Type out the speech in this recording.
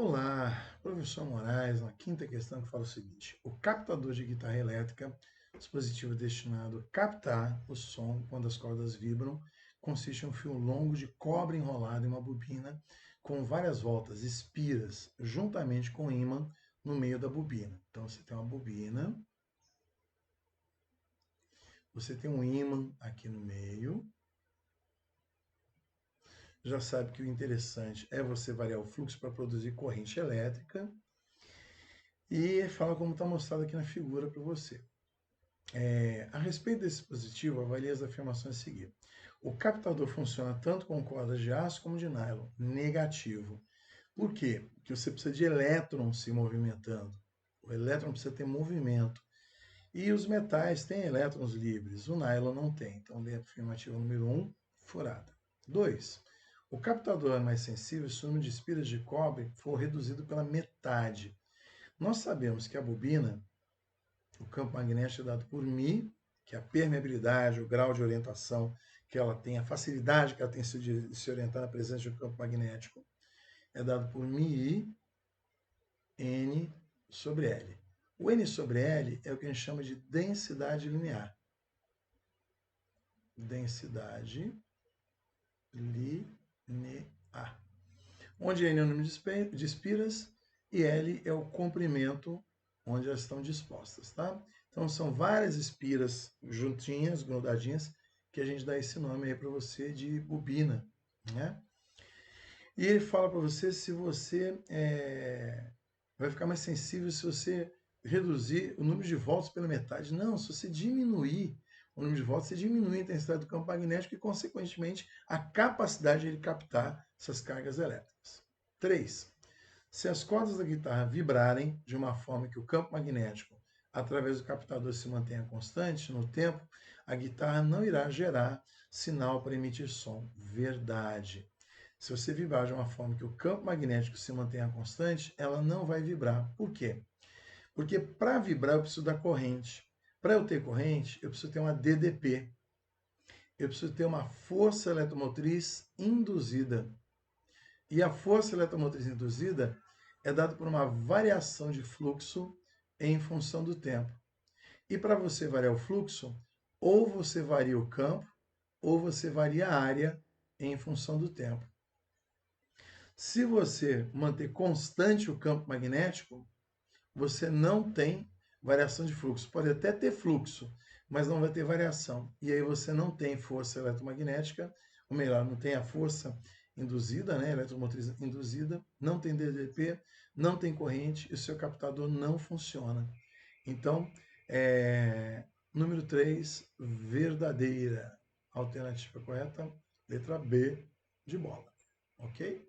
Olá, professor Moraes, na quinta questão que fala o seguinte: o captador de guitarra elétrica, dispositivo destinado a captar o som quando as cordas vibram, consiste em um fio longo de cobre enrolado em uma bobina com várias voltas, espiras, juntamente com um ímã no meio da bobina. Então você tem uma bobina, você tem um ímã aqui no meio. Já sabe que o interessante é você variar o fluxo para produzir corrente elétrica. E fala como está mostrado aqui na figura para você. A respeito desse dispositivo, avalie as afirmações a seguir. O captador funciona tanto com cordas de aço como de nylon. Negativo. Por quê? Porque você precisa de elétrons se movimentando. O elétron precisa ter movimento. E os metais têm elétrons livres. O nylon não tem. Então, lê a afirmativa número 1, furada. 2. O captador é mais sensível se o número de espiras de cobre for reduzido pela metade. Nós sabemos que a bobina, o campo magnético é dado por μ, que é a permeabilidade, o grau de orientação que ela tem, a facilidade que ela tem de se orientar na presença de um campo magnético, é dado por μi N sobre L. O N sobre L é o que a gente chama de densidade linear. Densidade linear. Onde N é o número de espiras e L é o comprimento onde elas estão dispostas, tá? Então são várias espiras juntinhas, grudadinhas, que a gente dá esse nome aí para você de bobina, né? E ele fala para você se você vai ficar mais sensível se você reduzir o número de voltas pela metade. Não, se você diminuir o número de voltas, você diminui a intensidade do campo magnético e, consequentemente, a capacidade de ele captar essas cargas elétricas. 3. Se as cordas da guitarra vibrarem de uma forma que o campo magnético, através do captador, se mantenha constante no tempo, a guitarra não irá gerar sinal para emitir som. Verdade. Se você vibrar de uma forma que o campo magnético se mantenha constante, ela não vai vibrar. Por quê? Porque para vibrar eu preciso da corrente. Para eu ter corrente, eu preciso ter uma DDP. Eu preciso ter uma força eletromotriz induzida. E a força eletromotriz induzida é dada por uma variação de fluxo em função do tempo. E para você variar o fluxo, ou você varia o campo, ou você varia a área em função do tempo. Se você manter constante o campo magnético, você não tem variação de fluxo. Pode até ter fluxo, mas não vai ter variação. E aí você não tem força eletromagnética, ou melhor, não tem a força induzida, né, eletromotriz induzida, não tem DDP, não tem corrente e o seu captador não funciona. Então, número 3, verdadeira. Alternativa correta, letra B de bola. Ok?